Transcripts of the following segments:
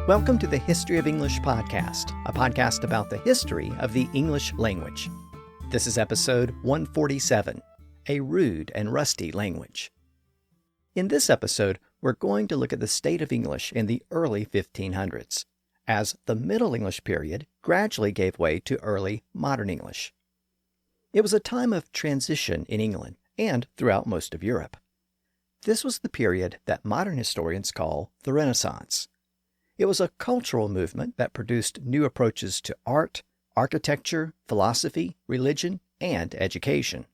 Welcome to the History of English podcast, a podcast about the history of the English language. This is episode 147, A Rude and Rusty Language. In this episode, we're going to look at the state of English in the early 1500s, as the Middle English period gradually gave way to early modern English. It was a time of transition in England and throughout most of Europe. This was the period that modern historians call the Renaissance. It was a cultural movement that produced new approaches to art, architecture, philosophy, religion, and education.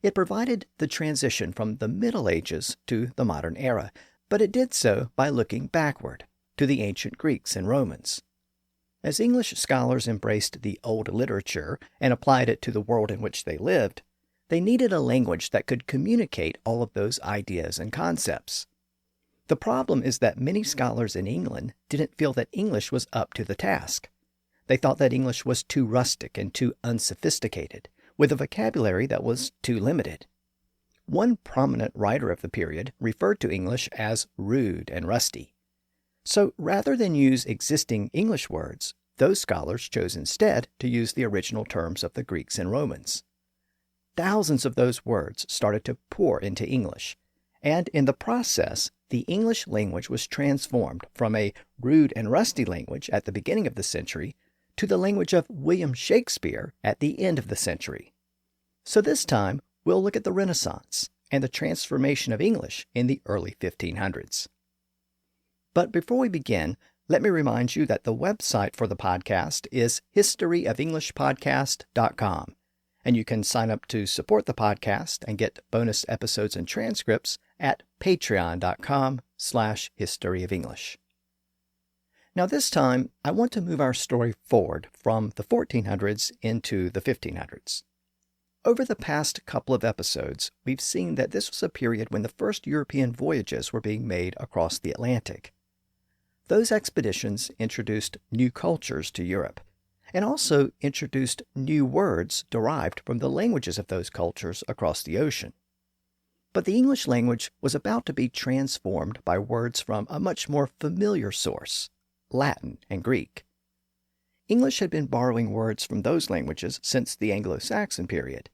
It provided the transition from the Middle Ages to the modern era, but it did so by looking backward to the ancient Greeks and Romans. As English scholars embraced the old literature and applied it to the world in which they lived, they needed a language that could communicate all of those ideas and concepts. The problem is that many scholars in England didn't feel that English was up to the task. They thought that English was too rustic and too unsophisticated, with a vocabulary that was too limited. One prominent writer of the period referred to English as rude and rusty. So rather than use existing English words, those scholars chose instead to use the original terms of the Greeks and Romans. Thousands of those words started to pour into English, and in the process, the English language was transformed from a rude and rusty language at the beginning of the century to the language of William Shakespeare at the end of the century. So this time, we'll look at the Renaissance and the transformation of English in the early 1500s. But before we begin, let me remind you that the website for the podcast is historyofelglishpodcast.com, and you can sign up to support the podcast and get bonus episodes and transcripts at patreon.com/historyofelglish. Now this time, I want to move our story forward from the 1400s into the 1500s. Over the past couple of episodes, we've seen that this was a period when the first European voyages were being made across the Atlantic. Those expeditions introduced new cultures to Europe, and also introduced new words derived from the languages of those cultures across the ocean. But the English language was about to be transformed by words from a much more familiar source, Latin and Greek. English had been borrowing words from those languages since the Anglo-Saxon period,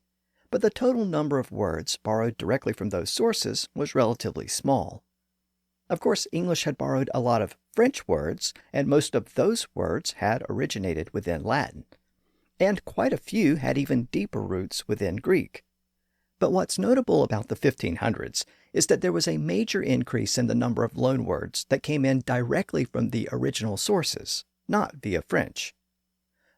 but the total number of words borrowed directly from those sources was relatively small. Of course, English had borrowed a lot of French words, and most of those words had originated within Latin, and quite a few had even deeper roots within Greek. But what's notable about the 1500s is that there was a major increase in the number of loanwords that came in directly from the original sources, not via French.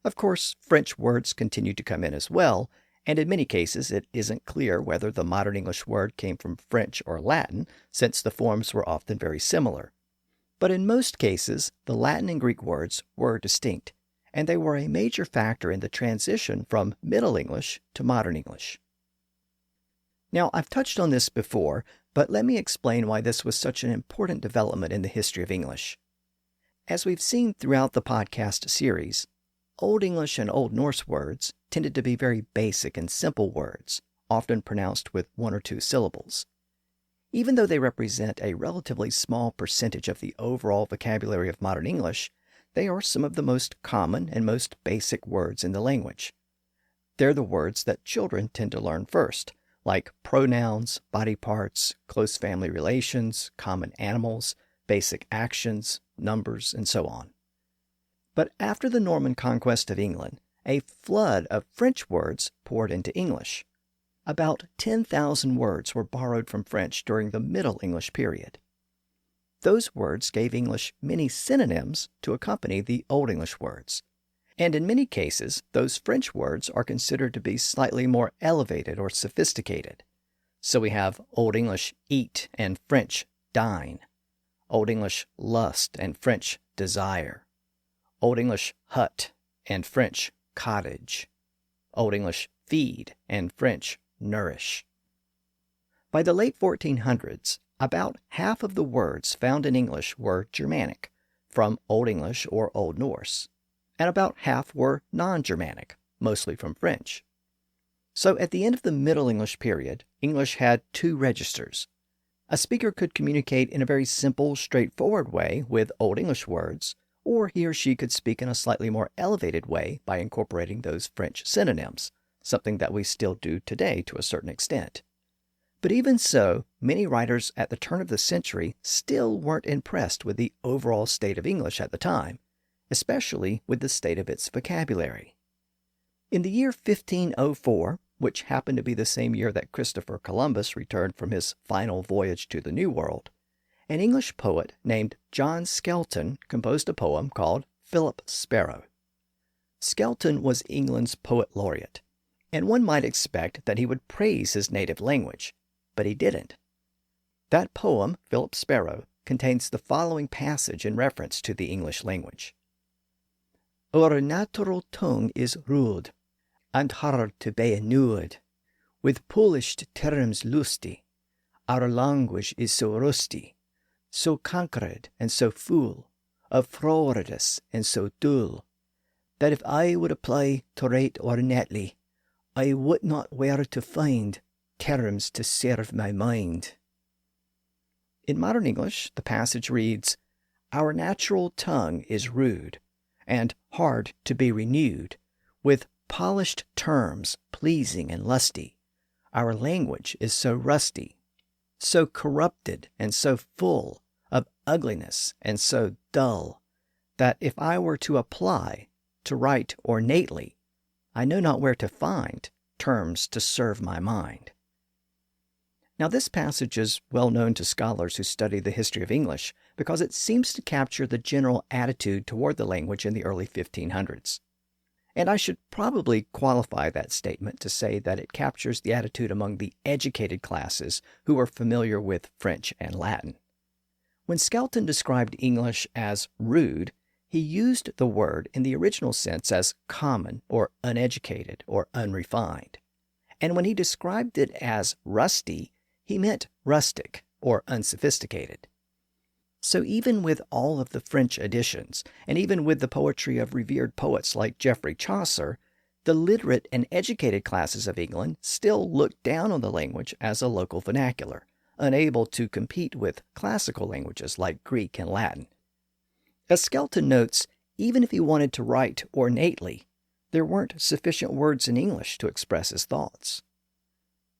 Of course, French words continued to come in as well, and in many cases it isn't clear whether the modern English word came from French or Latin, since the forms were often very similar. But in most cases, the Latin and Greek words were distinct, and they were a major factor in the transition from Middle English to modern English. Now, I've touched on this before, but let me explain why this was such an important development in the history of English. As we've seen throughout the podcast series, Old English and Old Norse words tended to be very basic and simple words, often pronounced with one or two syllables. Even though they represent a relatively small percentage of the overall vocabulary of modern English, they are some of the most common and most basic words in the language. They're the words that children tend to learn first, like pronouns, body parts, close family relations, common animals, basic actions, numbers, and so on. But after the Norman conquest of England, a flood of French words poured into English. About 10,000 words were borrowed from French during the Middle English period. Those words gave English many synonyms to accompany the Old English words. And in many cases, those French words are considered to be slightly more elevated or sophisticated. So we have Old English eat and French dine, Old English lust and French desire, Old English hut and French cottage, Old English feed and French nourish. By the late 1400s, about half of the words found in English were Germanic, from Old English or Old Norse, and about half were non-Germanic, mostly from French. So at the end of the Middle English period, English had two registers. A speaker could communicate in a very simple, straightforward way with Old English words, or he or she could speak in a slightly more elevated way by incorporating those French synonyms, something that we still do today to a certain extent. But even so, many writers at the turn of the century still weren't impressed with the overall state of English at the time, especially with the state of its vocabulary. In the year 1504, which happened to be the same year that Christopher Columbus returned from his final voyage to the New World, an English poet named John Skelton composed a poem called Philip Sparrow. Skelton was England's poet laureate, and one might expect that he would praise his native language, but he didn't. That poem, Philip Sparrow, contains the following passage in reference to the English language. Our natural tongue is rude, and hard to be endured, with polished terms lusty. Our language is so rusty, so conquered and so full of frowardness and so dull, that if I would apply to write ornately, I would not where to find terms to serve my mind. In modern English, the passage reads, Our natural tongue is rude, and hard to be renewed, with polished terms pleasing and lusty. Our language is so rusty, so corrupted and so full of ugliness and so dull, that if I were to apply, to write ornately, I know not where to find terms to serve my mind. Now, this passage is well known to scholars who study the history of English because it seems to capture the general attitude toward the language in the early 1500s. And I should probably qualify that statement to say that it captures the attitude among the educated classes who are familiar with French and Latin. When Skelton described English as rude, he used the word in the original sense as common or uneducated or unrefined. And when he described it as rusty, he meant rustic or unsophisticated. So even with all of the French additions, and even with the poetry of revered poets like Geoffrey Chaucer, the literate and educated classes of England still looked down on the language as a local vernacular, unable to compete with classical languages like Greek and Latin. As Skelton notes, even if he wanted to write ornately, there weren't sufficient words in English to express his thoughts.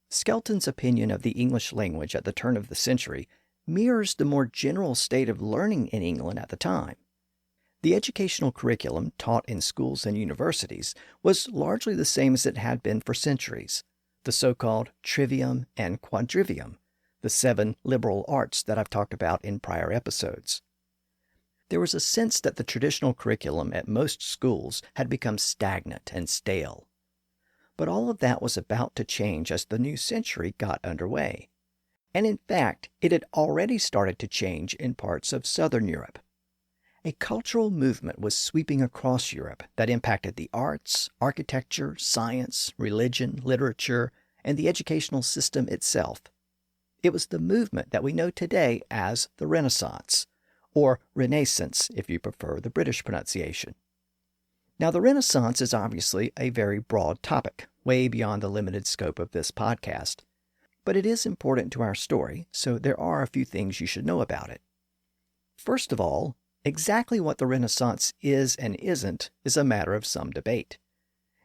Skelton's opinion of the English language at the turn of the century mirrors the more general state of learning in England at the time. The educational curriculum taught in schools and universities was largely the same as it had been for centuries, the so-called trivium and quadrivium, the 7 liberal arts that I've talked about in prior episodes. There was a sense that the traditional curriculum at most schools had become stagnant and stale. But all of that was about to change as the new century got underway. And in fact, it had already started to change in parts of Southern Europe. A cultural movement was sweeping across Europe that impacted the arts, architecture, science, religion, literature, and the educational system itself. It was the movement that we know today as the Renaissance, or Renaissance if you prefer the British pronunciation. Now, the Renaissance is obviously a very broad topic, way beyond the limited scope of this podcast. But it is important to our story, so there are a few things you should know about it. First of all, exactly what the Renaissance is and isn't is a matter of some debate.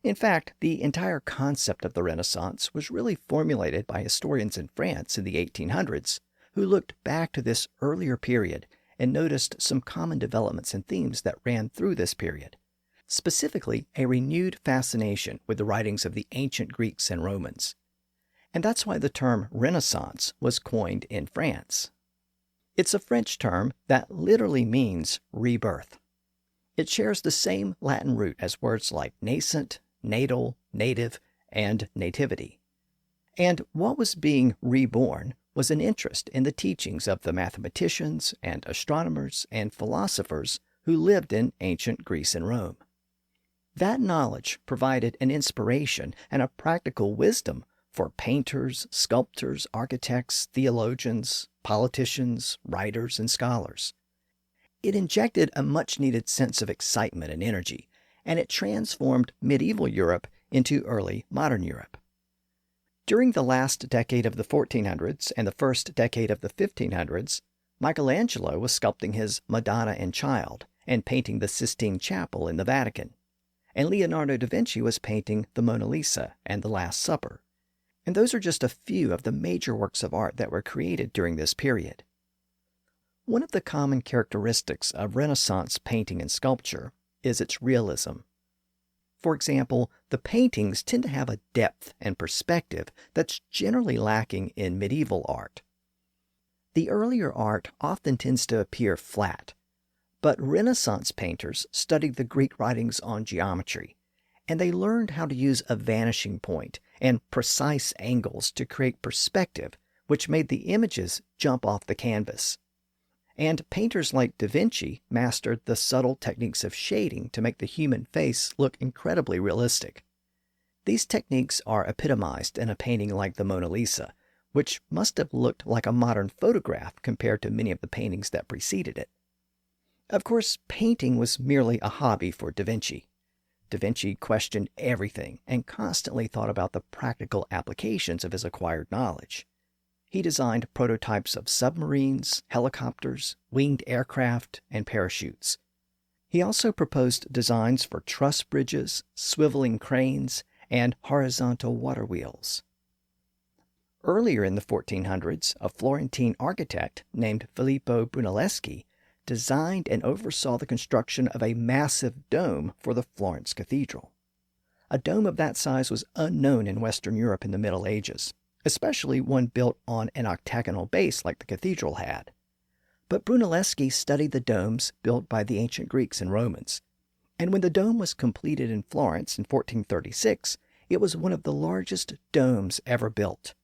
In fact, the entire concept of the Renaissance was really formulated by historians in France in the 1800s, who looked back to this earlier period and noticed some common developments and themes that ran through this period. Specifically, a renewed fascination with the writings of the ancient Greeks and Romans. And that's why the term Renaissance was coined in France. It's a French term that literally means rebirth. It shares the same Latin root as words like nascent, natal, native, and nativity. And what was being reborn was an interest in the teachings of the mathematicians and astronomers and philosophers who lived in ancient Greece and Rome. That knowledge provided an inspiration and a practical wisdom for painters, sculptors, architects, theologians, politicians, writers, and scholars. It injected a much-needed sense of excitement and energy, and it transformed medieval Europe into early modern Europe. During the last decade of the 1400s and the first decade of the 1500s, Michelangelo was sculpting his Madonna and Child and painting the Sistine Chapel in the Vatican, and Leonardo da Vinci was painting the Mona Lisa and the Last Supper. And those are just a few of the major works of art that were created during this period. One of the common characteristics of Renaissance painting and sculpture is its realism. For example, the paintings tend to have a depth and perspective that's generally lacking in medieval art. The earlier art often tends to appear flat, but Renaissance painters studied the Greek writings on geometry, and they learned how to use a vanishing point and precise angles to create perspective, which made the images jump off the canvas. And painters like Da Vinci mastered the subtle techniques of shading to make the human face look incredibly realistic. These techniques are epitomized in a painting like the Mona Lisa, which must have looked like a modern photograph compared to many of the paintings that preceded it. Of course, painting was merely a hobby for Da Vinci. Da Vinci questioned everything and constantly thought about the practical applications of his acquired knowledge. He designed prototypes of submarines, helicopters, winged aircraft, and parachutes. He also proposed designs for truss bridges, swiveling cranes, and horizontal water wheels. Earlier in the 1400s, a Florentine architect named Filippo Brunelleschi designed and oversaw the construction of a massive dome for the Florence Cathedral. A dome of that size was unknown in Western Europe in the Middle Ages, especially one built on an octagonal base like the cathedral had. But Brunelleschi studied the domes built by the ancient Greeks and Romans, and when the dome was completed in Florence in 1436, it was one of the largest domes ever built.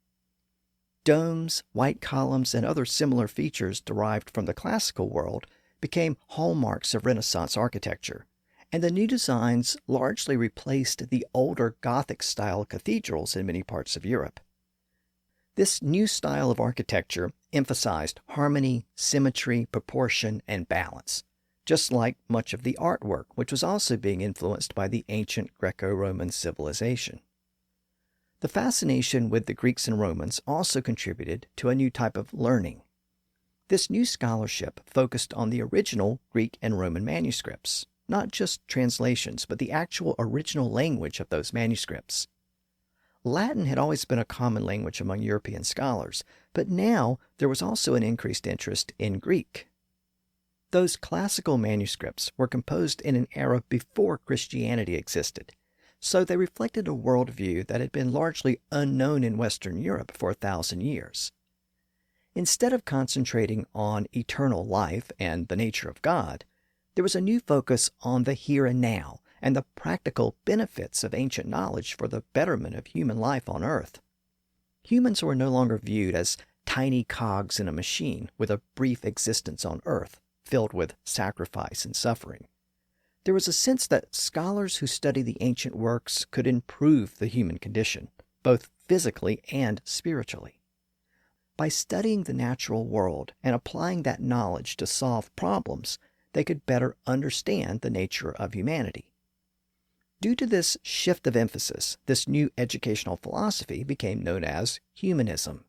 Domes, white columns, and other similar features derived from the classical world became hallmarks of Renaissance architecture, and the new designs largely replaced the older Gothic-style cathedrals in many parts of Europe. This new style of architecture emphasized harmony, symmetry, proportion, and balance, just like much of the artwork, which was also being influenced by the ancient Greco-Roman civilization. The fascination with the Greeks and Romans also contributed to a new type of learning. This new scholarship focused on the original Greek and Roman manuscripts, not just translations, but the actual original language of those manuscripts. Latin had always been a common language among European scholars, but now there was also an increased interest in Greek. Those classical manuscripts were composed in an era before Christianity existed, so they reflected a worldview that had been largely unknown in Western Europe for 1,000 years. Instead of concentrating on eternal life and the nature of God, there was a new focus on the here and now and the practical benefits of ancient knowledge for the betterment of human life on Earth. Humans were no longer viewed as tiny cogs in a machine with a brief existence on Earth, filled with sacrifice and suffering. There was a sense that scholars who study the ancient works could improve the human condition, both physically and spiritually. By studying the natural world and applying that knowledge to solve problems, they could better understand the nature of humanity. Due to this shift of emphasis, this new educational philosophy became known as humanism.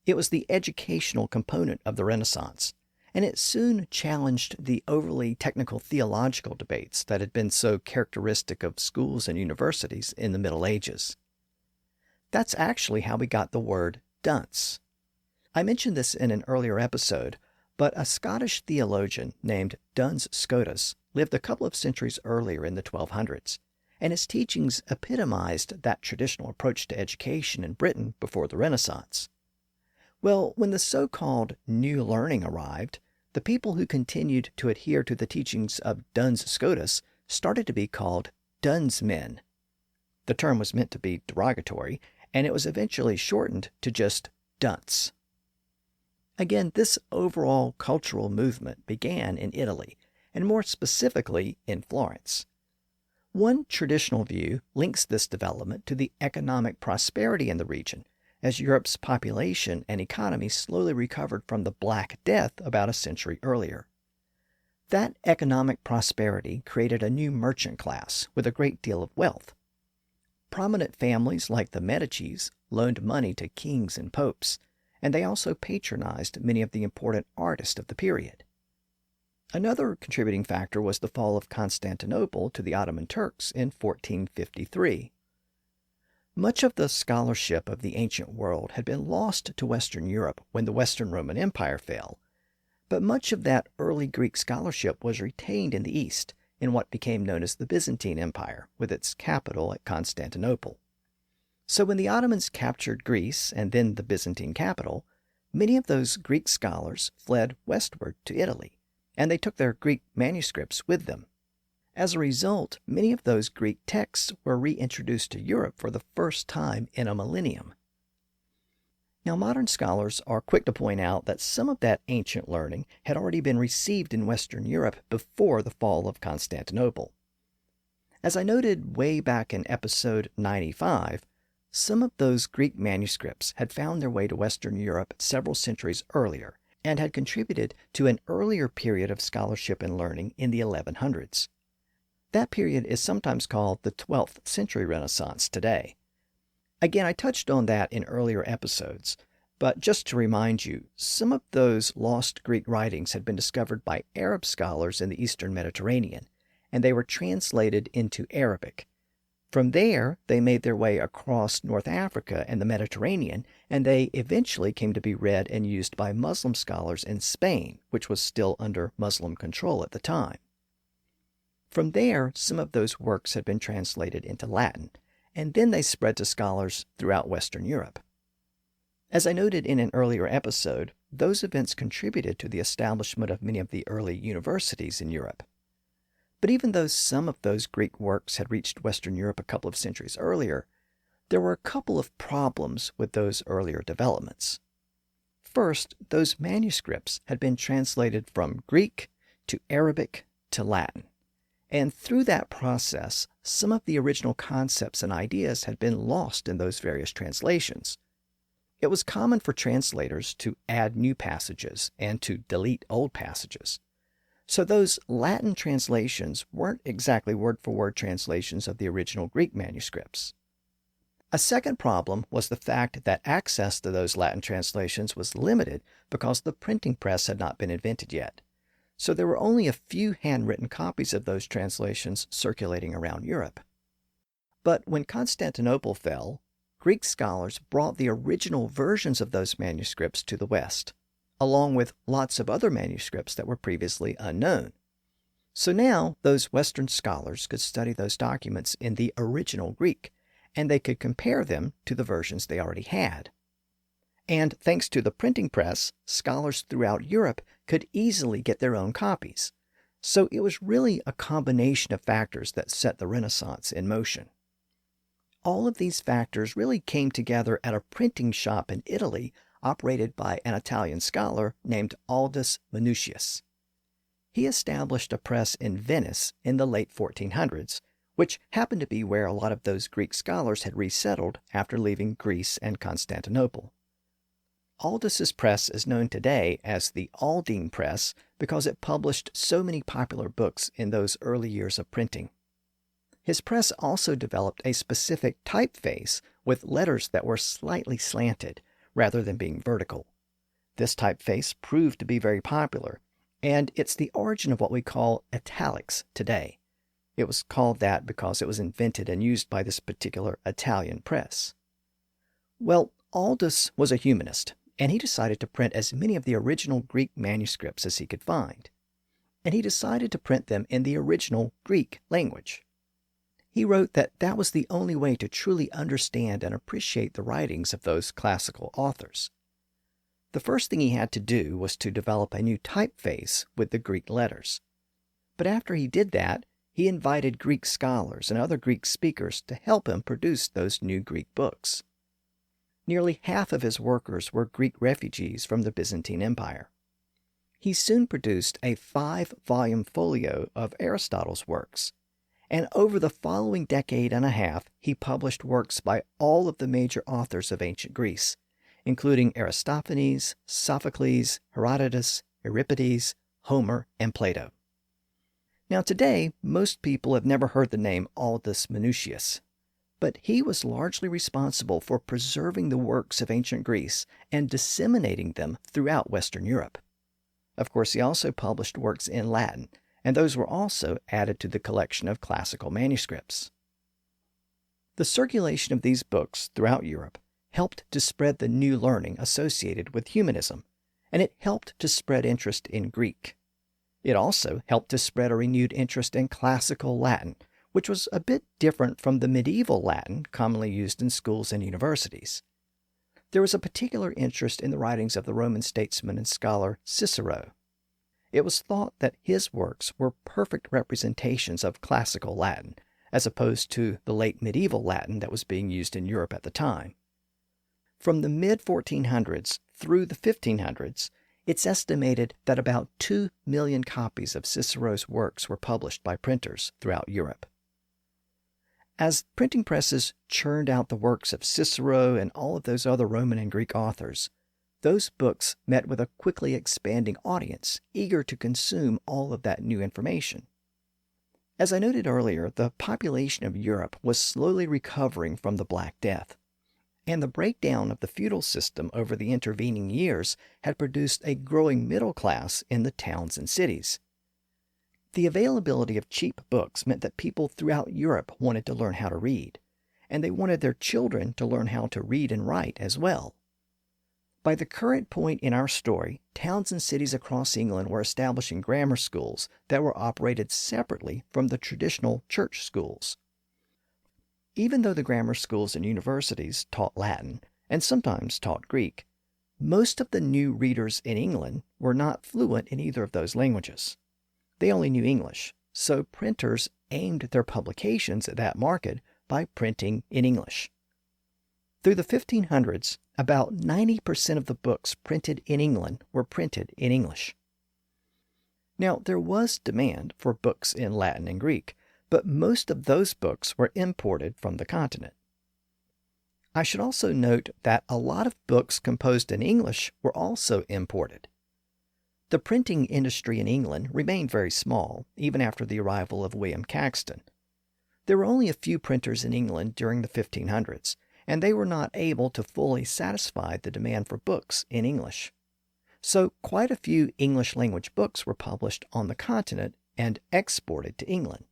It was the educational component of the Renaissance, and it soon challenged the overly technical theological debates that had been so characteristic of schools and universities in the Middle Ages. That's actually how we got the word dunce. I mentioned this in an earlier episode, but a Scottish theologian named Duns Scotus lived a couple of centuries earlier in the 1200s, and his teachings epitomized that traditional approach to education in Britain before the Renaissance. Well, when the so-called New Learning arrived, the people who continued to adhere to the teachings of Duns Scotus started to be called Dunsmen. The term was meant to be derogatory, and it was eventually shortened to just dunce. Again, this overall cultural movement began in Italy, and more specifically in Florence. One traditional view links this development to the economic prosperity in the region, as Europe's population and economy slowly recovered from the Black Death about a century earlier. That economic prosperity created a new merchant class with a great deal of wealth. Prominent families like the Medicis loaned money to kings and popes, and they also patronized many of the important artists of the period. Another contributing factor was the fall of Constantinople to the Ottoman Turks in 1453. Much of the scholarship of the ancient world had been lost to Western Europe when the Western Roman Empire fell, but much of that early Greek scholarship was retained in the East in what became known as the Byzantine Empire, with its capital at Constantinople. So when the Ottomans captured Greece and then the Byzantine capital, many of those Greek scholars fled westward to Italy, and they took their Greek manuscripts with them. As a result, many of those Greek texts were reintroduced to Europe for the first time in a millennium. Now, modern scholars are quick to point out that some of that ancient learning had already been received in Western Europe before the fall of Constantinople. As I noted way back in episode 95, some of those Greek manuscripts had found their way to Western Europe several centuries earlier and had contributed to an earlier period of scholarship and learning in the 1100s. That period is sometimes called the 12th century Renaissance today. Again, I touched on that in earlier episodes, but just to remind you, some of those lost Greek writings had been discovered by Arab scholars in the Eastern Mediterranean, and they were translated into Arabic. From there, they made their way across North Africa and the Mediterranean, and they eventually came to be read and used by Muslim scholars in Spain, which was still under Muslim control at the time. From there, some of those works had been translated into Latin, and then they spread to scholars throughout Western Europe. As I noted in an earlier episode, those events contributed to the establishment of many of the early universities in Europe. But even though some of those Greek works had reached Western Europe a couple of centuries earlier, there were a couple of problems with those earlier developments. First, those manuscripts had been translated from Greek to Arabic to Latin. And through that process, some of the original concepts and ideas had been lost in those various translations. It was common for translators to add new passages and to delete old passages. So those Latin translations weren't exactly word-for-word translations of the original Greek manuscripts. A second problem was the fact that access to those Latin translations was limited because the printing press had not been invented yet. So there were only a few handwritten copies of those translations circulating around Europe. But when Constantinople fell, Greek scholars brought the original versions of those manuscripts to the West, along with lots of other manuscripts that were previously unknown. So now those Western scholars could study those documents in the original Greek, and they could compare them to the versions they already had. And thanks to the printing press, scholars throughout Europe could easily get their own copies. So it was really a combination of factors that set the Renaissance in motion. All of these factors really came together at a printing shop in Italy operated by an Italian scholar named Aldus Manutius. He established a press in Venice in the late 1400s, which happened to be where a lot of those Greek scholars had resettled after leaving Greece and Constantinople. Aldus's press is known today as the Aldine Press because it published so many popular books in those early years of printing. His press also developed a specific typeface with letters that were slightly slanted rather than being vertical. This typeface proved to be very popular, and it's the origin of what we call italics today. It was called that because it was invented and used by this particular Italian press. Well, Aldus was a humanist, and he decided to print as many of the original Greek manuscripts as he could find. And he decided to print them in the original Greek language. He wrote that that was the only way to truly understand and appreciate the writings of those classical authors. The first thing he had to do was to develop a new typeface with the Greek letters. But after he did that, he invited Greek scholars and other Greek speakers to help him produce those new Greek books. Nearly half of his workers were Greek refugees from the Byzantine Empire. He soon produced a 5-volume folio of Aristotle's works, and over the following decade and a half, he published works by all of the major authors of ancient Greece, including Aristophanes, Sophocles, Herodotus, Euripides, Homer, and Plato. Now today, most people have never heard the name Aldus Manutius, but he was largely responsible for preserving the works of ancient Greece and disseminating them throughout Western Europe. Of course, he also published works in Latin, and those were also added to the collection of classical manuscripts. The circulation of these books throughout Europe helped to spread the new learning associated with humanism, and it helped to spread interest in Greek. It also helped to spread a renewed interest in classical Latin, which was a bit different from the medieval Latin commonly used in schools and universities. There was a particular interest in the writings of the Roman statesman and scholar Cicero. It was thought that his works were perfect representations of classical Latin, as opposed to the late medieval Latin that was being used in Europe at the time. From the mid-1400s through the 1500s, it's estimated that about 2 million copies of Cicero's works were published by printers throughout Europe. As printing presses churned out the works of Cicero and all of those other Roman and Greek authors, those books met with a quickly expanding audience eager to consume all of that new information. As I noted earlier, the population of Europe was slowly recovering from the Black Death, and the breakdown of the feudal system over the intervening years had produced a growing middle class in the towns and cities. The availability of cheap books meant that people throughout Europe wanted to learn how to read, and they wanted their children to learn how to read and write as well. By the current point in our story, towns and cities across England were establishing grammar schools that were operated separately from the traditional church schools. Even though the grammar schools and universities taught Latin and sometimes taught Greek, most of the new readers in England were not fluent in either of those languages. They only knew English, so printers aimed their publications at that market by printing in English. Through the 1500s, about 90% of the books printed in England were printed in English. Now, there was demand for books in Latin and Greek, but most of those books were imported from the continent. I should also note that a lot of books composed in English were also imported. The printing industry in England remained very small, even after the arrival of William Caxton. There were only a few printers in England during the 1500s, and they were not able to fully satisfy the demand for books in English. So quite a few English-language books were published on the continent and exported to England.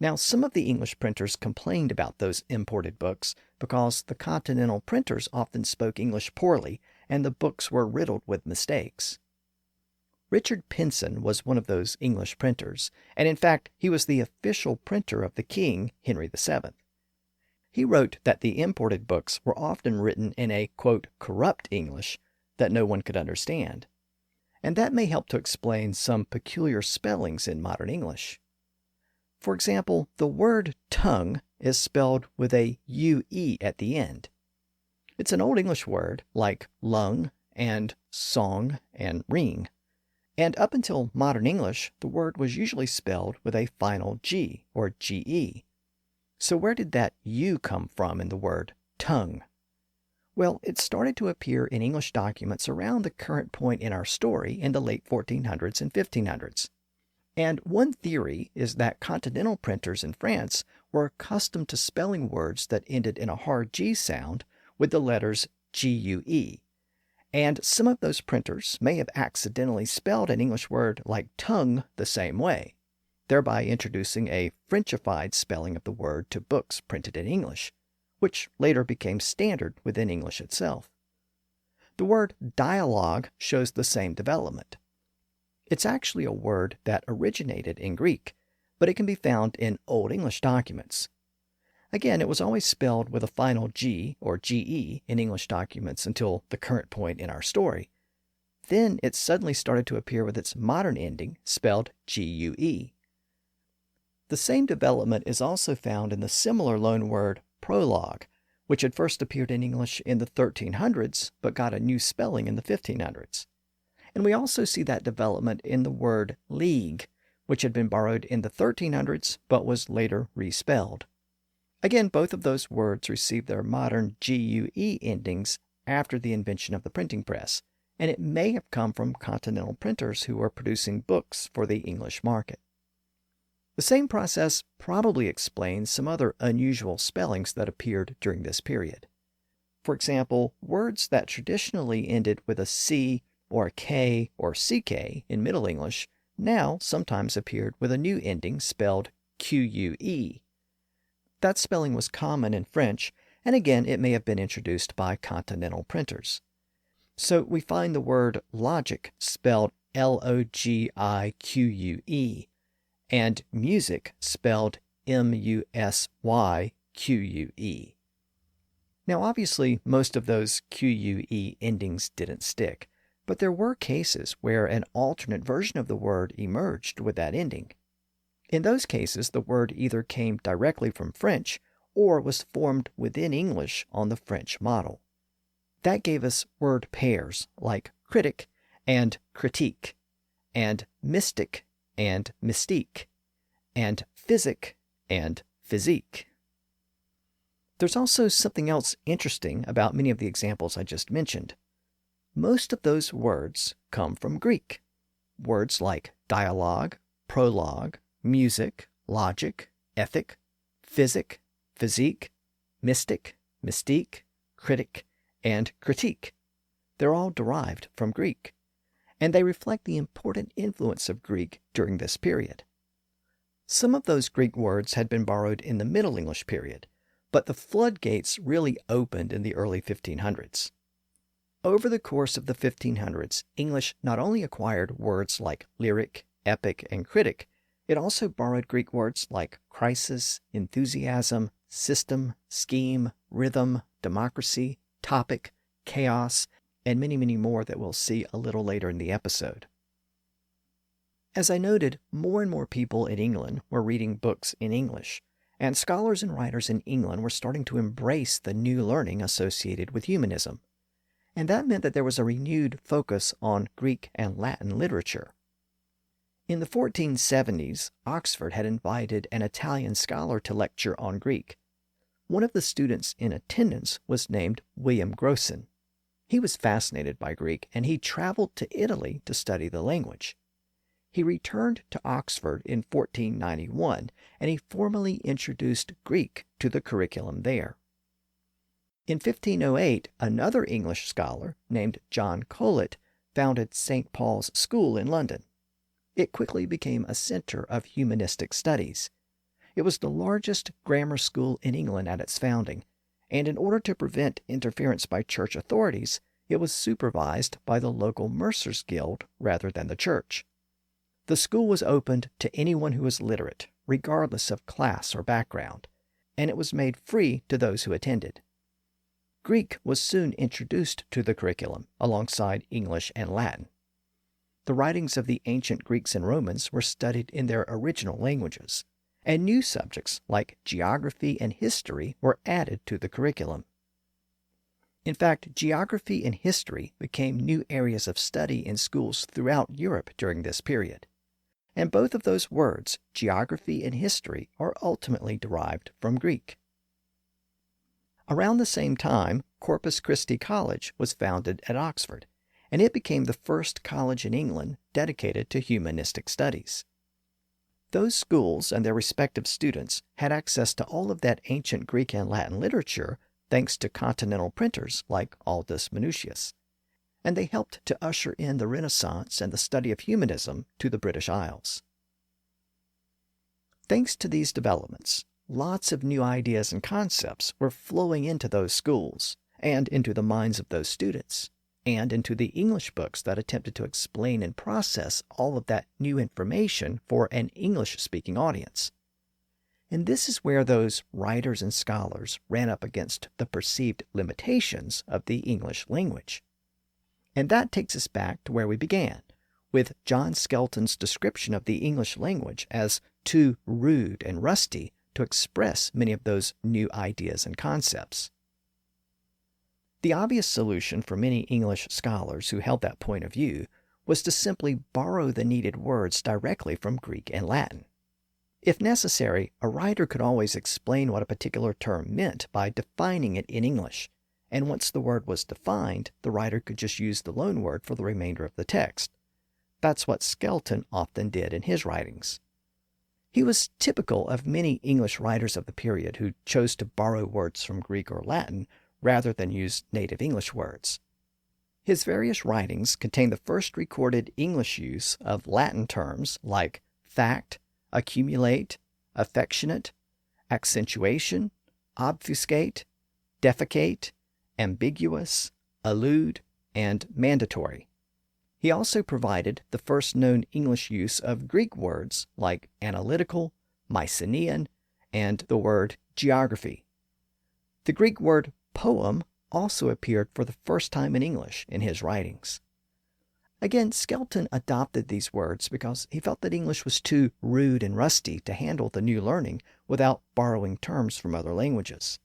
Now, some of the English printers complained about those imported books because the continental printers often spoke English poorly and the books were riddled with mistakes. Richard Pinson was one of those English printers, and in fact, he was the official printer of the king, Henry VII. He wrote that the imported books were often written in a, quote, corrupt English that no one could understand, and that may help to explain some peculiar spellings in modern English. For example, the word tongue is spelled with a UE at the end. It's an Old English word like lung and song and ring. And up until modern English, the word was usually spelled with a final G or GE. So where did that U come from in the word tongue? Well, it started to appear in English documents around the current point in our story in the late 1400s and 1500s. And one theory is that continental printers in France were accustomed to spelling words that ended in a hard G sound with the letters GUE. And some of those printers may have accidentally spelled an English word like tongue the same way, thereby introducing a Frenchified spelling of the word to books printed in English, which later became standard within English itself. The word dialogue shows the same development. It's actually a word that originated in Greek, but it can be found in Old English documents. Again, it was always spelled with a final G or GE in English documents until the current point in our story. Then it suddenly started to appear with its modern ending spelled GUE. The same development is also found in the similar loan word prologue, which had first appeared in English in the 1300s but got a new spelling in the 1500s. And we also see that development in the word league, which had been borrowed in the 1300s but was later respelled. Again, both of those words received their modern GUE endings after the invention of the printing press, and it may have come from continental printers who were producing books for the English market. The same process probably explains some other unusual spellings that appeared during this period. For example, words that traditionally ended with a C or a K or CK in Middle English now sometimes appeared with a new ending spelled QUE. That spelling was common in French, and again it may have been introduced by continental printers. So we find the word logic spelled LOGIQUE and music spelled MUSYQUE. Now obviously most of those QUE endings didn't stick, but there were cases where an alternate version of the word emerged with that ending. In those cases, the word either came directly from French or was formed within English on the French model. That gave us word pairs like critic and critique, and mystic and mystique, and physic and physique. There's also something else interesting about many of the examples I just mentioned. Most of those words come from Greek. Words like dialogue, prologue, music, logic, ethic, physic, physique, mystic, mystique, critic, and critique. They're all derived from Greek, and they reflect the important influence of Greek during this period. Some of those Greek words had been borrowed in the Middle English period, but the floodgates really opened in the early 1500s. Over the course of the 1500s, English not only acquired words like lyric, epic, and critic, it also borrowed Greek words like crisis, enthusiasm, system, scheme, rhythm, democracy, topic, chaos, and many, many more that we'll see a little later in the episode. As I noted, more and more people in England were reading books in English, and scholars and writers in England were starting to embrace the new learning associated with humanism. And that meant that there was a renewed focus on Greek and Latin literature. In the 1470s, Oxford had invited an Italian scholar to lecture on Greek. One of the students in attendance was named William Grocyn. He was fascinated by Greek, and he traveled to Italy to study the language. He returned to Oxford in 1491, and he formally introduced Greek to the curriculum there. In 1508, another English scholar named John Colet founded St. Paul's School in London. It quickly became a center of humanistic studies. It was the largest grammar school in England at its founding, and in order to prevent interference by church authorities, it was supervised by the local Mercers Guild rather than the church. The school was opened to anyone who was literate, regardless of class or background, and it was made free to those who attended. Greek was soon introduced to the curriculum alongside English and Latin. The writings of the ancient Greeks and Romans were studied in their original languages, and new subjects like geography and history were added to the curriculum. In fact, geography and history became new areas of study in schools throughout Europe during this period. And both of those words, geography and history, are ultimately derived from Greek. Around the same time, Corpus Christi College was founded at Oxford, and it became the first college in England dedicated to humanistic studies. Those schools and their respective students had access to all of that ancient Greek and Latin literature thanks to continental printers like Aldus Manutius, and they helped to usher in the Renaissance and the study of humanism to the British Isles. Thanks to these developments, lots of new ideas and concepts were flowing into those schools, and into the minds of those students, and into the English books that attempted to explain and process all of that new information for an English-speaking audience. And this is where those writers and scholars ran up against the perceived limitations of the English language. And that takes us back to where we began, with John Skelton's description of the English language as too rude and rusty to express many of those new ideas and concepts. The obvious solution for many English scholars who held that point of view was to simply borrow the needed words directly from Greek and Latin. If necessary, a writer could always explain what a particular term meant by defining it in English, and once the word was defined, the writer could just use the loan word for the remainder of the text. That's what Skelton often did in his writings. He was typical of many English writers of the period who chose to borrow words from Greek or Latin rather than use native English words. His various writings contain the first recorded English use of Latin terms like fact, accumulate, affectionate, accentuation, obfuscate, defecate, ambiguous, allude, and mandatory. He also provided the first known English use of Greek words like analytical, Mycenaean, and the word geography. The Greek word poem also appeared for the first time in English in his writings. Again, Skelton adopted these words because he felt that English was too rude and rusty to handle the new learning without borrowing terms from other languages.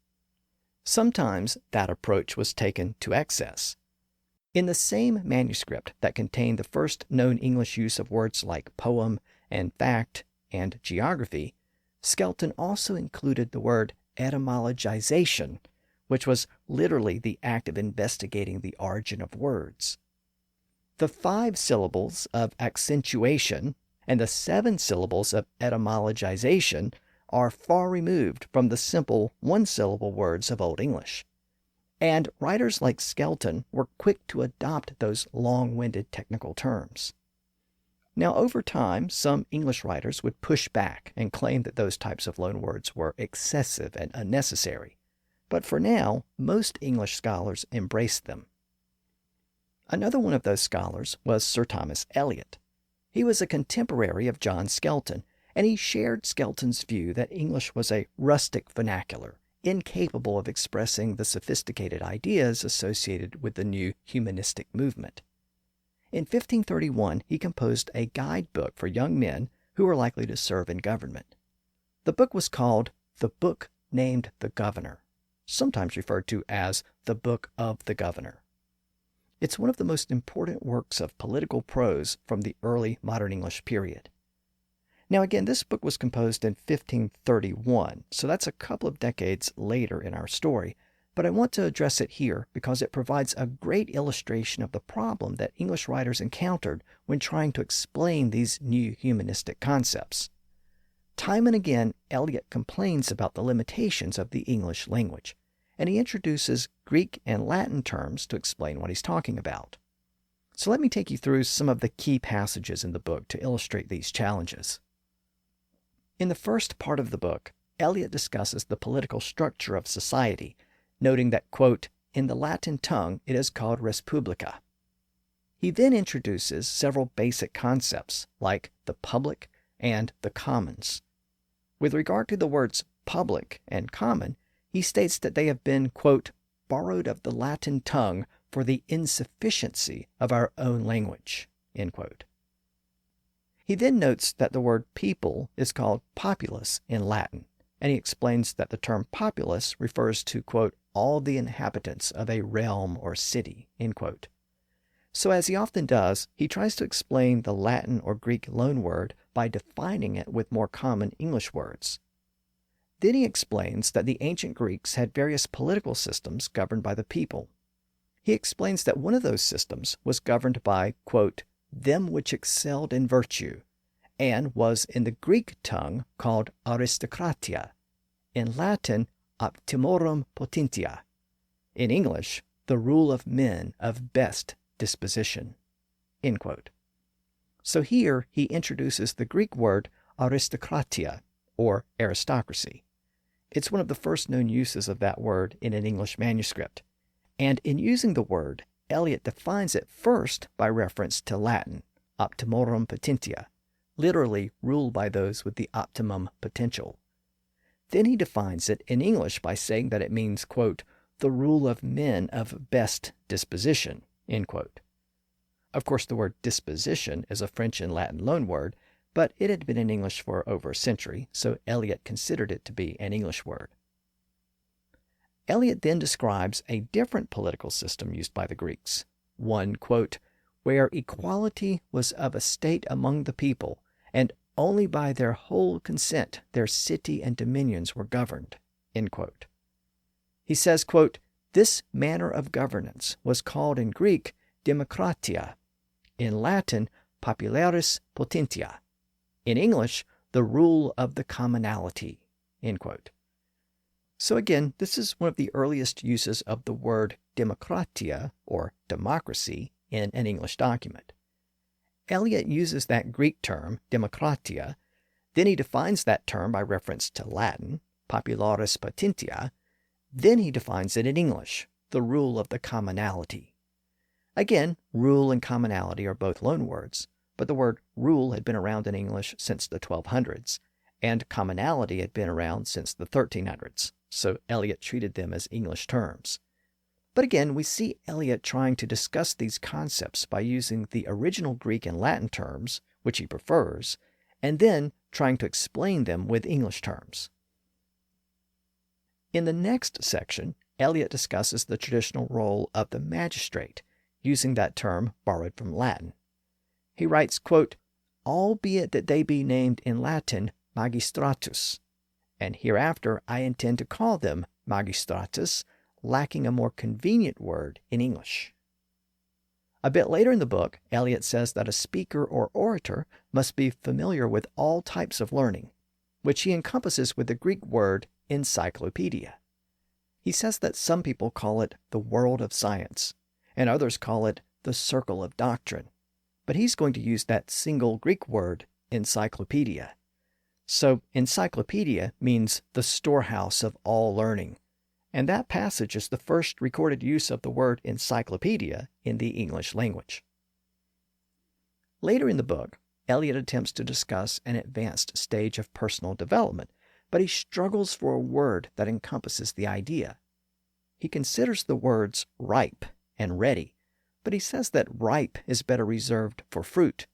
Sometimes that approach was taken to excess. In the same manuscript that contained the first known English use of words like poem and fact and geography, Skelton also included the word etymologization, which was literally the act of investigating the origin of words. The 5 syllables of accentuation and the 7 syllables of etymologization are far removed from the simple one-syllable words of Old English. And writers like Skelton were quick to adopt those long-winded technical terms. Now, over time, some English writers would push back and claim that those types of loanwords were excessive and unnecessary. But for now, most English scholars embraced them. Another one of those scholars was Sir Thomas Eliot. He was a contemporary of John Skelton, and he shared Skelton's view that English was a rustic vernacular, incapable of expressing the sophisticated ideas associated with the new humanistic movement. In 1531, he composed a guidebook for young men who were likely to serve in government. The book was called The Book Named the Governor, sometimes referred to as the Book of the Governor. It's one of the most important works of political prose from the early modern English period. Now again, this book was composed in 1531, so that's a couple of decades later in our story, but I want to address it here because it provides a great illustration of the problem that English writers encountered when trying to explain these new humanistic concepts. Time and again, Eliot complains about the limitations of the English language, and he introduces Greek and Latin terms to explain what he's talking about. So let me take you through some of the key passages in the book to illustrate these challenges. In the first part of the book, Eliot discusses the political structure of society, noting that, quote, in the Latin tongue it is called res publica. He then introduces several basic concepts like the public and the commons. With regard to the words public and common, he states that they have been, quote, borrowed of the Latin tongue for the insufficiency of our own language, end quote. He then notes that the word people is called populus in Latin, and he explains that the term populus refers to, quote, all the inhabitants of a realm or city, end quote. So as he often does, he tries to explain the Latin or Greek loanword by defining it with more common English words. Then he explains that the ancient Greeks had various political systems governed by the people. He explains that one of those systems was governed by, quote, them which excelled in virtue, and was in the Greek tongue called aristokratia, in Latin optimorum potentia, in English, the rule of men of best disposition, end quote. So here he introduces the Greek word aristokratia, or aristocracy. It's one of the first known uses of that word in an English manuscript, and in using the word, Eliot defines it first by reference to Latin, optimorum potentia, literally ruled by those with the optimum potential. Then he defines it in English by saying that it means, quote, the rule of men of best disposition, end quote. Of course, the word disposition is a French and Latin loanword, but it had been in English for over a century, so Eliot considered it to be an English word. Eliot then describes a different political system used by the Greeks, one, quote, where equality was of a state among the people, and only by their whole consent their city and dominions were governed, end quote. He says, quote, this manner of governance was called in Greek democratia, in Latin popularis potentia. In English, the rule of the commonalty, end quote. So again, this is one of the earliest uses of the word demokratia, or democracy, in an English document. Eliot uses that Greek term, demokratia, then he defines that term by reference to Latin, popularis potentia, then he defines it in English, the rule of the commonalty. Again, rule and commonality are both loan words, but the word rule had been around in English since the 1200s, and commonality had been around since the 1300s, so Eliot treated them as English terms. But again, we see Eliot trying to discuss these concepts by using the original Greek and Latin terms, which he prefers, and then trying to explain them with English terms. In the next section, Eliot discusses the traditional role of the magistrate, using that term borrowed from Latin. He writes, quote, "Albeit that they be named in Latin magistratus, and hereafter I intend to call them magistratus, lacking a more convenient word in English." A bit later in the book, Eliot says that a speaker or orator must be familiar with all types of learning, which he encompasses with the Greek word encyclopedia. He says that some people call it the world of science, and others call it the circle of doctrine, but he's going to use that single Greek word, encyclopedia. So encyclopedia means the storehouse of all learning, and that passage is the first recorded use of the word encyclopedia in the English language. Later in the book, Eliot attempts to discuss an advanced stage of personal development, but he struggles for a word that encompasses the idea. He considers the words ripe and ready, but he says that ripe is better reserved for fruit,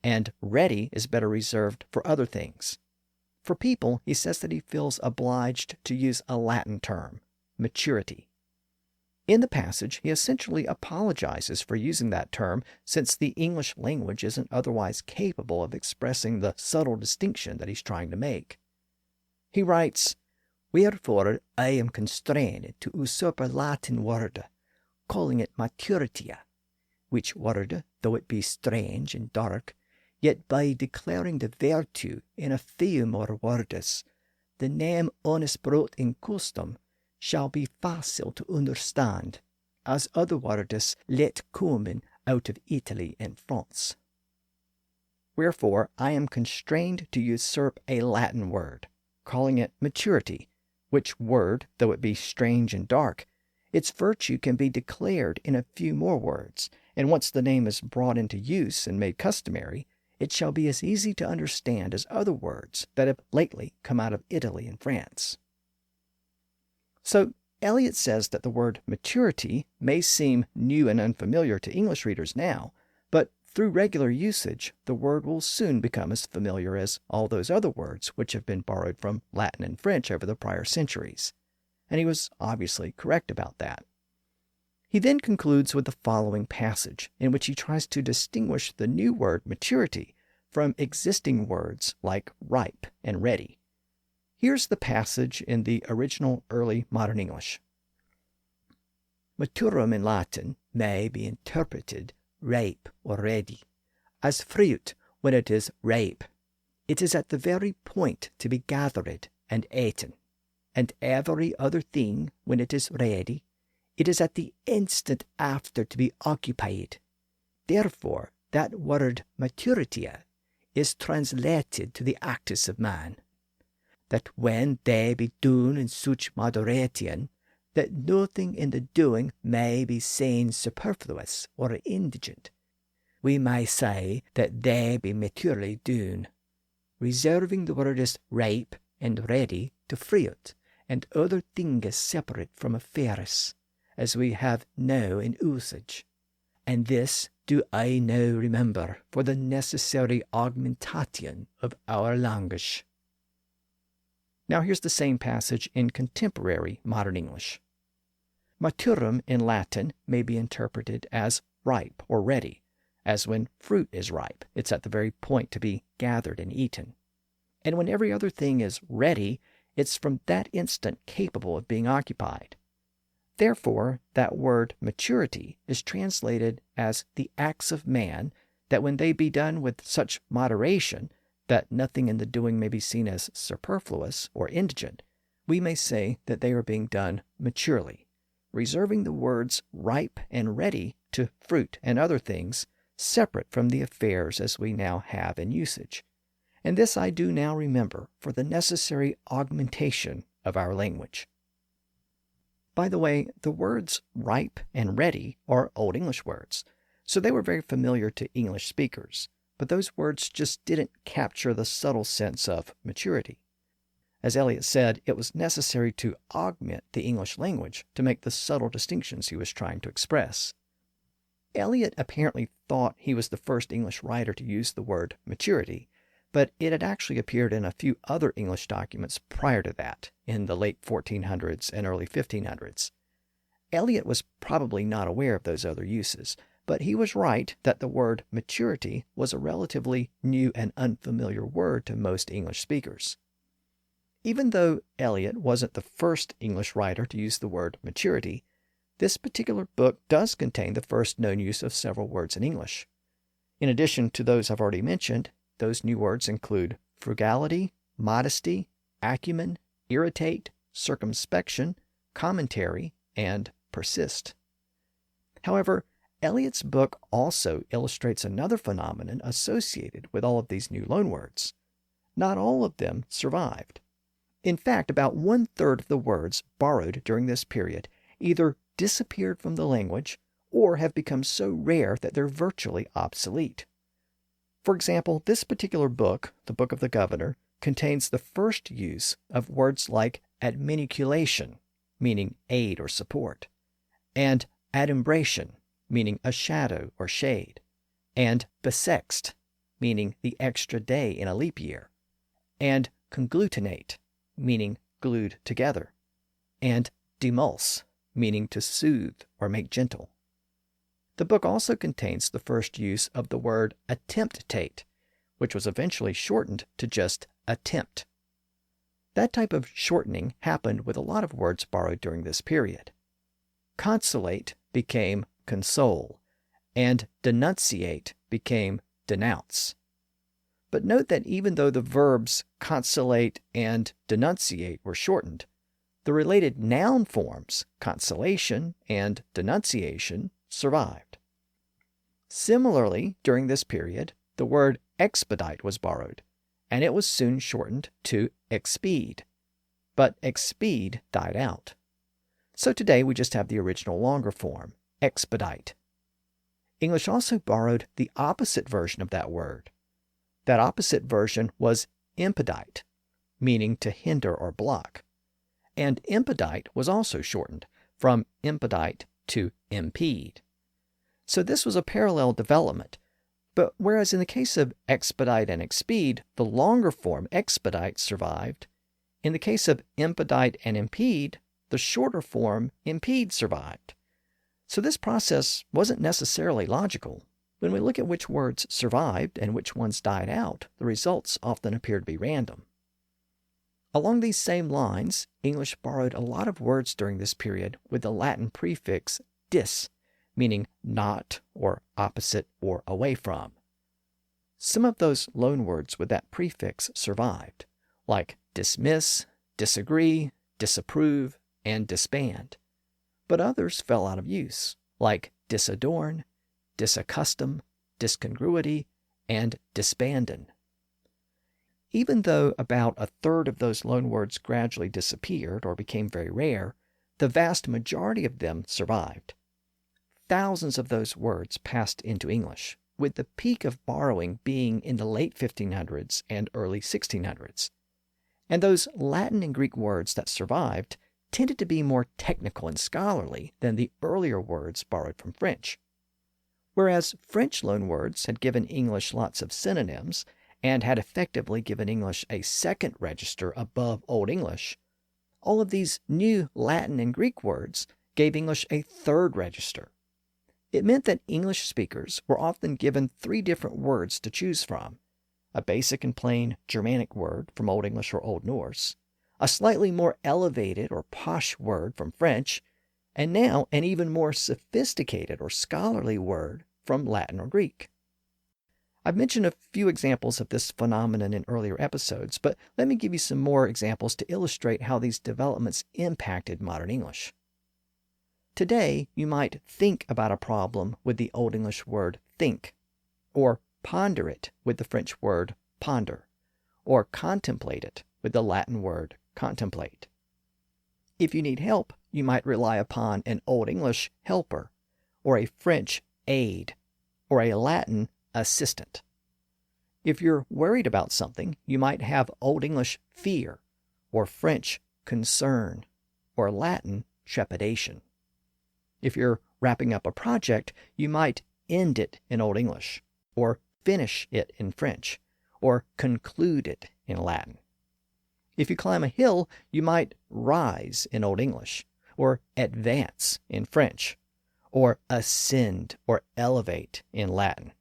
and ready is better reserved for other things. For people, he says that he feels obliged to use a Latin term, maturity. In the passage, he essentially apologizes for using that term since the English language isn't otherwise capable of expressing the subtle distinction that he's trying to make. He writes, "Wherefore I am constrained to usurp a Latin word, calling it maturitia, which word, though it be strange and dark, yet by declaring the virtue in a few more words, the name honest brought in custom shall be facile to understand, as other words let come out of Italy and France. Wherefore I am constrained to usurp a Latin word, calling it maturity, which word, though it be strange and dark, its virtue can be declared in a few more words, and once the name is brought into use and made customary, it shall be as easy to understand as other words that have lately come out of Italy and France." So Eliot says that the word maturity may seem new and unfamiliar to English readers now, but through regular usage, the word will soon become as familiar as all those other words which have been borrowed from Latin and French over the prior centuries. And he was obviously correct about that. He then concludes with the following passage, in which he tries to distinguish the new word maturity from existing words like ripe and ready. Here's the passage in the original early modern English. "Maturum in Latin may be interpreted ripe or ready, as fruit when it is ripe. It is at the very point to be gathered and eaten, and every other thing when it is ready, it is at the instant after to be occupied. Therefore that word maturitia is translated to the actus of man, that when they be done in such moderation, that nothing in the doing may be seen superfluous or indigent, we may say that they be maturely done, reserving the words ripe and ready to fruit, and other things separate from affairs, as we have now in usage. And this do I now remember for the necessary augmentation of our language." Now here's the same passage in contemporary modern English. Maturum in Latin may be interpreted as ripe or ready, as when fruit is ripe, it's at the very point to be gathered and eaten. And when every other thing is ready, it's from that instant capable of being occupied. Therefore, that word maturity is translated as the acts of man, that when they be done with such moderation, that nothing in the doing may be seen as superfluous or indigent, we may say that they are being done maturely, reserving the words ripe and ready to fruit and other things separate from the affairs as we now have in usage. And this I do now remember for the necessary augmentation of our language. By the way, the words ripe and ready are Old English words, so they were very familiar to English speakers, but those words just didn't capture the subtle sense of maturity. As Eliot said, it was necessary to augment the English language to make the subtle distinctions he was trying to express. Eliot apparently thought he was the first English writer to use the word maturity, but it had actually appeared in a few other English documents prior to that, in the late 1400s and early 1500s. Eliot was probably not aware of those other uses, but he was right that the word maturity was a relatively new and unfamiliar word to most English speakers. Even though Eliot wasn't the first English writer to use the word maturity, this particular book does contain the first known use of several words in English. In addition to those I've already mentioned, those new words include frugality, modesty, acumen, irritate, circumspection, commentary, and persist. However, Eliot's book also illustrates another phenomenon associated with all of these new loanwords. Not all of them survived. In fact, about 1/3 of the words borrowed during this period either disappeared from the language or have become so rare that they're virtually obsolete. For example, this particular book, the Book of the Governor, contains the first use of words like adminiculation, meaning aid or support, and adumbration, meaning a shadow or shade, and bisext, meaning the extra day in a leap year, and conglutinate, meaning glued together, and demulse, meaning to soothe or make gentle. The book also contains the first use of the word attemptate, which was eventually shortened to just attempt. That type of shortening happened with a lot of words borrowed during this period. Consolate became console, and denunciate became denounce. But note that even though the verbs consolate and denunciate were shortened, the related noun forms, consolation and denunciation, survived. Similarly, during this period, the word expedite was borrowed, and it was soon shortened to expede. But expede died out. So today we just have the original longer form, expedite. English also borrowed the opposite version of that word. That opposite version was impedite, meaning to hinder or block. And impedite was also shortened from impedite to impede. So this was a parallel development, but whereas in the case of expedite and expede, the longer form expedite survived, in the case of impedite and impede, the shorter form impede survived. So this process wasn't necessarily logical. When we look at which words survived and which ones died out, the results often appear to be random. Along these same lines, English borrowed a lot of words during this period with the Latin prefix dis, meaning not or opposite or away from. Some of those loanwords with that prefix survived, like dismiss, disagree, disapprove, and disband. But others fell out of use, like disadorn, disaccustom, discongruity, and disbandon. Even though about 1/3 of those loanwords gradually disappeared or became very rare, the vast majority of them survived. Thousands of those words passed into English, with the peak of borrowing being in the late 1500s and early 1600s. And those Latin and Greek words that survived tended to be more technical and scholarly than the earlier words borrowed from French. Whereas French loanwords had given English lots of synonyms and had effectively given English a second register above Old English, all of these new Latin and Greek words gave English a third register. It meant that English speakers were often given 3 different words to choose from: a basic and plain Germanic word from Old English or Old Norse, a slightly more elevated or posh word from French, and now an even more sophisticated or scholarly word from Latin or Greek. I've mentioned a few examples of this phenomenon in earlier episodes, but let me give you some more examples to illustrate how these developments impacted modern English. Today, you might think about a problem with the Old English word think, or ponder it with the French word ponder, or contemplate it with the Latin word contemplate. If you need help, you might rely upon an Old English helper, or a French aid, or a Latin assistant. If you're worried about something, you might have Old English fear, or French concern, or Latin trepidation. If you're wrapping up a project, you might end it in Old English, or finish it in French, or conclude it in Latin. If you climb a hill, you might rise in Old English, or advance in French, or ascend or elevate in Latin.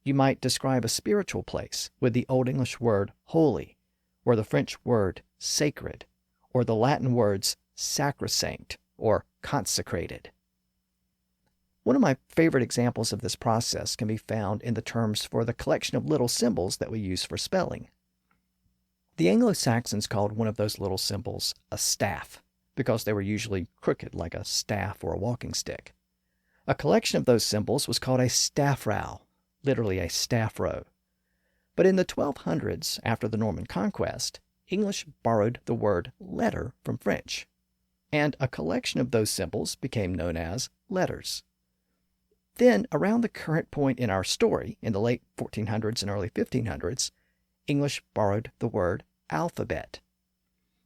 You might describe a spiritual place with the Old English word holy, or the French word sacred, or the Latin words sacrosanct or consecrated. One of my favorite examples of this process can be found in the terms for the collection of little symbols that we use for spelling. The Anglo-Saxons called one of those little symbols a staff, because they were usually crooked like a staff or a walking stick. A collection of those symbols was called a staffrow, literally a staff row. But in the 1200s, after the Norman conquest, English borrowed the word letter from French, and a collection of those symbols became known as letters. Then, around the current point in our story, in the late 1400s and early 1500s, English borrowed the word alphabet.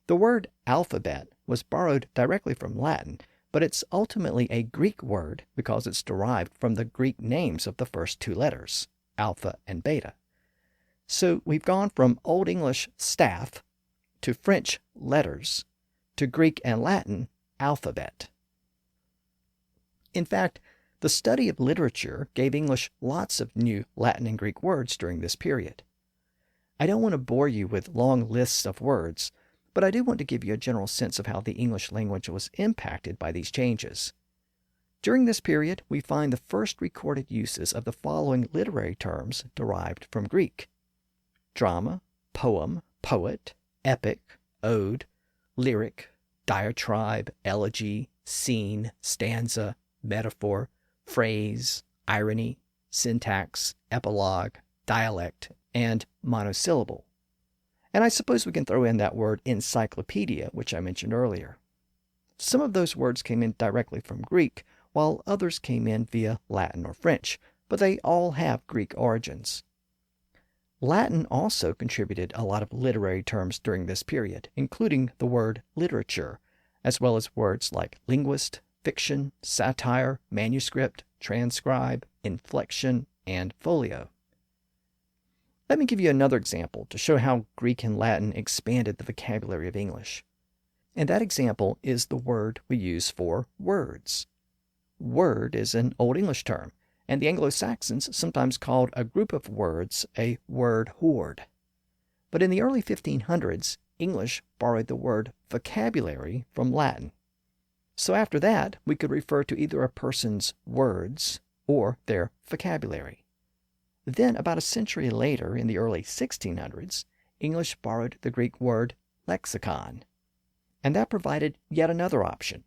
The word alphabet was borrowed directly from Latin, but it's ultimately a Greek word because it's derived from the Greek names of the first two letters, alpha and beta. So we've gone from Old English staff to French letters to Greek and Latin alphabet. In fact, the study of literature gave English lots of new Latin and Greek words during this period. I don't want to bore you with long lists of words, but I do want to give you a general sense of how the English language was impacted by these changes. During this period, we find the first recorded uses of the following literary terms derived from Greek: drama, poem, poet, epic, ode, lyric, diatribe, elegy, scene, stanza, metaphor, phrase, irony, syntax, epilogue, dialect, and monosyllable. And I suppose we can throw in that word encyclopedia, which I mentioned earlier. Some of those words came in directly from Greek, while others came in via Latin or French, but they all have Greek origins. Latin also contributed a lot of literary terms during this period, including the word literature, as well as words like linguist, fiction, satire, manuscript, transcribe, inflection, and folio. Let me give you another example to show how Greek and Latin expanded the vocabulary of English. And that example is the word we use for words. Word is an Old English term, and the Anglo-Saxons sometimes called a group of words a word horde. But in the early 1500s, English borrowed the word vocabulary from Latin. So after that, we could refer to either a person's words or their vocabulary. Then, about a century later, in the early 1600s, English borrowed the Greek word lexicon, and that provided yet another option.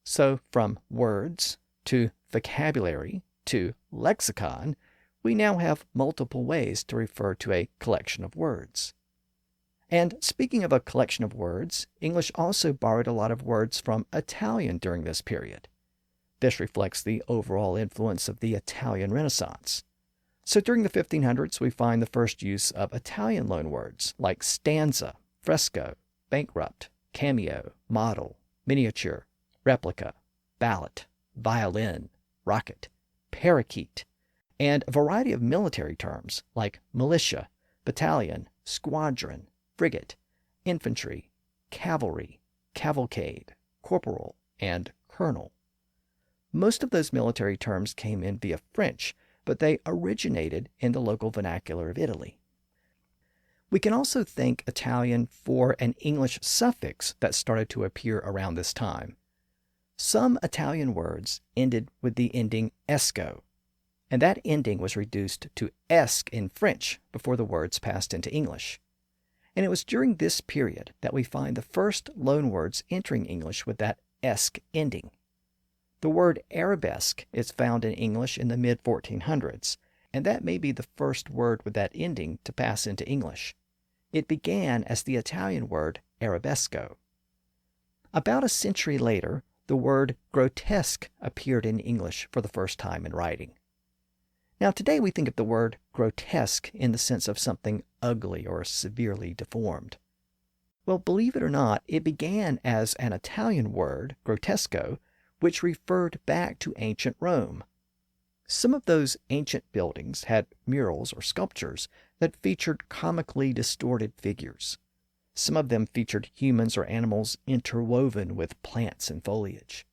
So from words to vocabulary to lexicon, we now have multiple ways to refer to a collection of words. And speaking of a collection of words, English also borrowed a lot of words from Italian during this period. This reflects the overall influence of the Italian Renaissance. So during the 1500s, we find the first use of Italian loanwords like stanza, fresco, bankrupt, cameo, model, miniature, replica, ballot, violin, rocket, parakeet, and a variety of military terms like militia, battalion, squadron, frigate, infantry, cavalry, cavalcade, corporal, and colonel. Most of those military terms came in via French, but they originated in the local vernacular of Italy. We can also thank Italian for an English suffix that started to appear around this time. Some Italian words ended with the ending esco, and that ending was reduced to esque in French before the words passed into English. And it was during this period that we find the first loanwords entering English with that esque ending. The word arabesque is found in English in the mid-1400s, and that may be the first word with that ending to pass into English. It began as the Italian word arabesco. About a century later, the word grotesque appeared in English for the first time in writing. Now today we think of the word grotesque in the sense of something ugly or severely deformed. Well, believe it or not, it began as an Italian word, grotesco, which referred back to ancient Rome. Some of those ancient buildings had murals or sculptures that featured comically distorted figures. Some of them featured humans or animals interwoven with plants and foliage.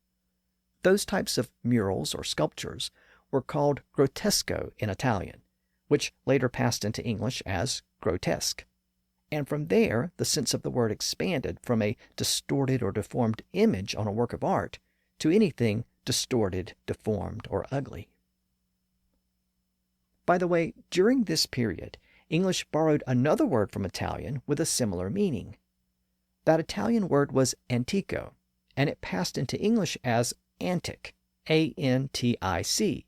Those types of murals or sculptures were called grotesco in Italian, which later passed into English as grotesque. And from there, the sense of the word expanded from a distorted or deformed image on a work of art to anything distorted, deformed, or ugly. By the way, during this period, English borrowed another word from Italian with a similar meaning. That Italian word was antico, and it passed into English as antic, A-N-T-I-C.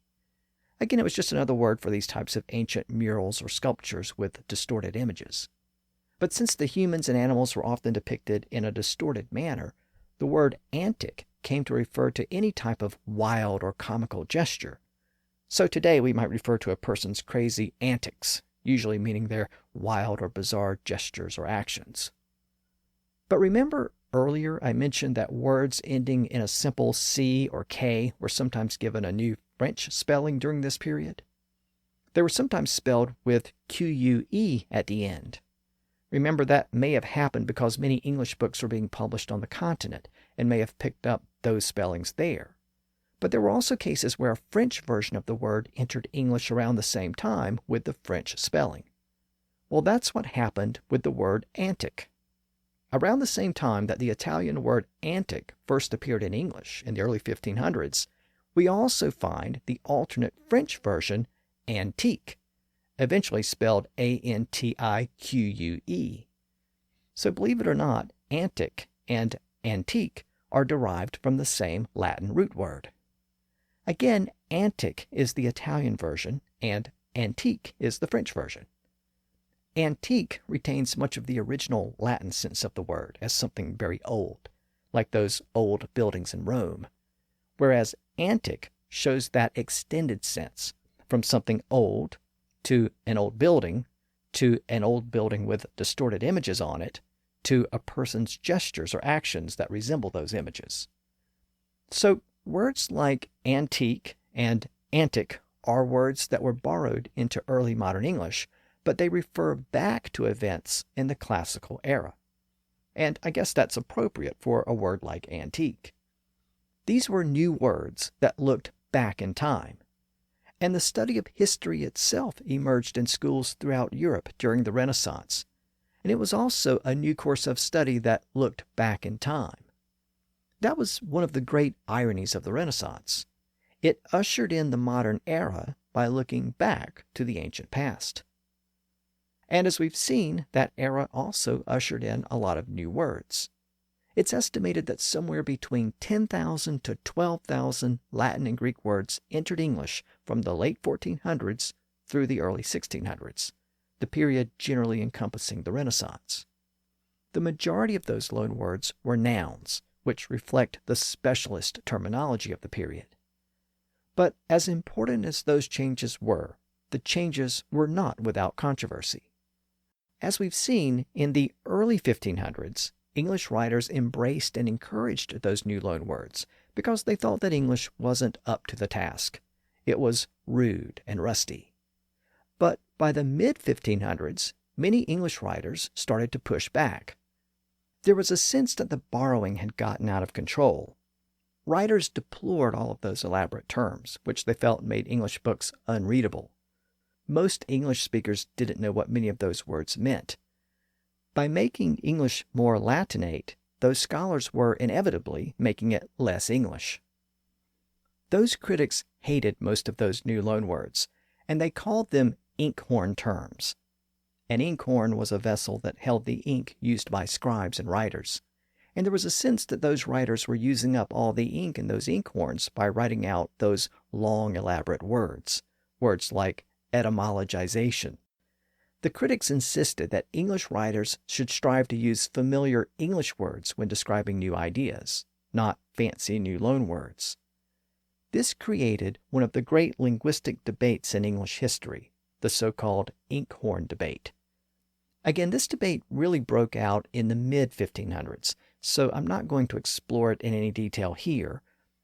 Again, it was just another word for these types of ancient murals or sculptures with distorted images. But since the humans and animals were often depicted in a distorted manner, the word antic came to refer to any type of wild or comical gesture. So today we might refer to a person's crazy antics, usually meaning their wild or bizarre gestures or actions. But remember earlier I mentioned that words ending in a simple C or K were sometimes given a new French spelling during this period? They were sometimes spelled with Q-U-E at the end. Remember, that may have happened because many English books were being published on the continent and may have picked up those spellings there. But there were also cases where a French version of the word entered English around the same time with the French spelling. Well, that's what happened with the word antic. Around the same time that the Italian word antic first appeared in English in the early 1500s, we also find the alternate French version, antique, eventually spelled A-N-T-I-Q-U-E. So believe it or not, antic and antique are derived from the same Latin root word. Again, antic is the Italian version, and antique is the French version. Antique retains much of the original Latin sense of the word as something very old, like those old buildings in Rome, whereas antic shows that extended sense from something old to an old building with distorted images on it to a person's gestures or actions that resemble those images. So words like antique and antic are words that were borrowed into early modern English, but they refer back to events in the classical era. And I guess that's appropriate for a word like antique. These were new words that looked back in time. And the study of history itself emerged in schools throughout Europe during the Renaissance. And it was also a new course of study that looked back in time. That was one of the great ironies of the Renaissance. It ushered in the modern era by looking back to the ancient past. And as we've seen, that era also ushered in a lot of new words. It's estimated that somewhere between 10,000 to 12,000 Latin and Greek words entered English from the late 1400s through the early 1600s, the period generally encompassing the Renaissance. The majority of those loanwords were nouns, which reflect the specialist terminology of the period. But as important as those changes were, the changes were not without controversy. As we've seen, in the early 1500s, English writers embraced and encouraged those new loanwords because they thought that English wasn't up to the task. It was rude and rusty. But by the mid-1500s, many English writers started to push back. There was a sense that the borrowing had gotten out of control. Writers deplored all of those elaborate terms, which they felt made English books unreadable. Most English speakers didn't know what many of those words meant. By making English more Latinate, those scholars were inevitably making it less English. Those critics hated most of those new loanwords, and they called them inkhorn terms. An inkhorn was a vessel that held the ink used by scribes and writers, and there was a sense that those writers were using up all the ink in those inkhorns by writing out those long, elaborate words like etymologization. The critics insisted that English writers should strive to use familiar English words when describing new ideas, not fancy new loanwords. This created one of the great linguistic debates in English history, the so-called inkhorn debate. Again, this debate really broke out in the mid-1500s, so I'm not going to explore it in any detail here.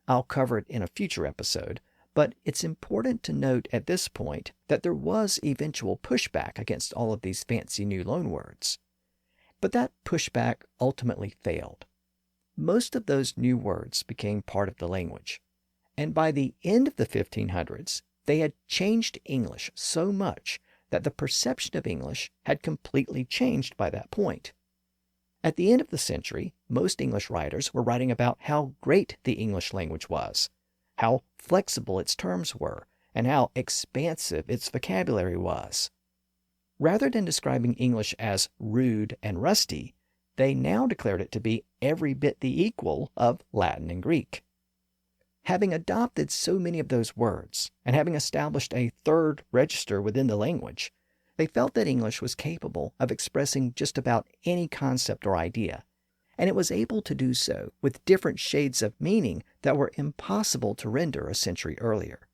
I'll cover it in a future episode, but it's important to note at this point that there was eventual pushback against all of these fancy new loanwords. But that pushback ultimately failed. Most of those new words became part of the language, and by the end of the 1500s, they had changed English so much that the perception of English had completely changed by that point. At the end of the century, most English writers were writing about how great the English language was, how flexible its terms were, and how expansive its vocabulary was. Rather than describing English as rude and rusty, they now declared it to be every bit the equal of Latin and Greek. Having adopted so many of those words, and having established a third register within the language, they felt that English was capable of expressing just about any concept or idea, and it was able to do so with different shades of meaning that were impossible to render a century earlier.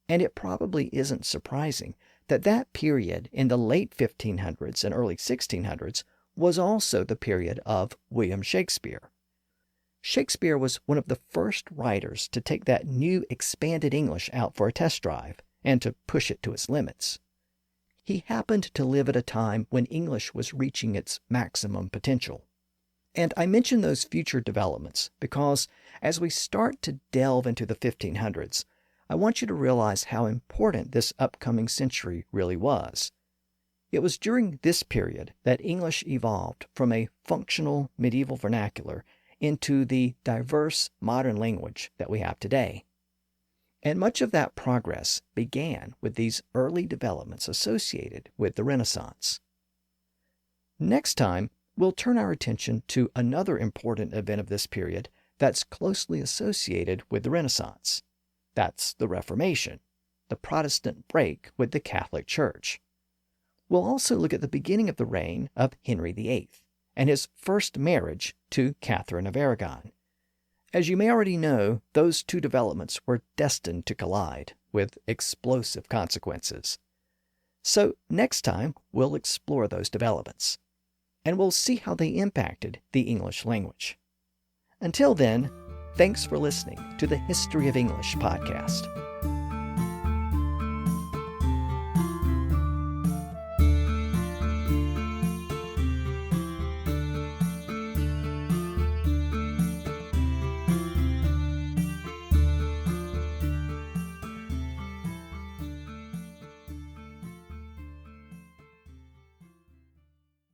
And it probably isn't surprising that that period in the late 1500s and early 1600s was also the period of William Shakespeare. Shakespeare was one of the first writers to take that new expanded English out for a test drive and to push it to its limits. He happened to live at a time when English was reaching its maximum potential. And I mention those future developments because as we start to delve into the 1500s, I want you to realize how important this upcoming century really was. It was during this period that English evolved from a functional medieval vernacular into the diverse modern language that we have today. And much of that progress began with these early developments associated with the Renaissance. Next time, we'll turn our attention to another important event of this period that's closely associated with the Renaissance. That's the Reformation, the Protestant break with the Catholic Church. We'll also look at the beginning of the reign of Henry VIII and his first marriage to Catherine of Aragon. As you may already know, those two developments were destined to collide with explosive consequences. So next time, we'll explore those developments, and we'll see how they impacted the English language. Until then, thanks for listening to the History of English podcast.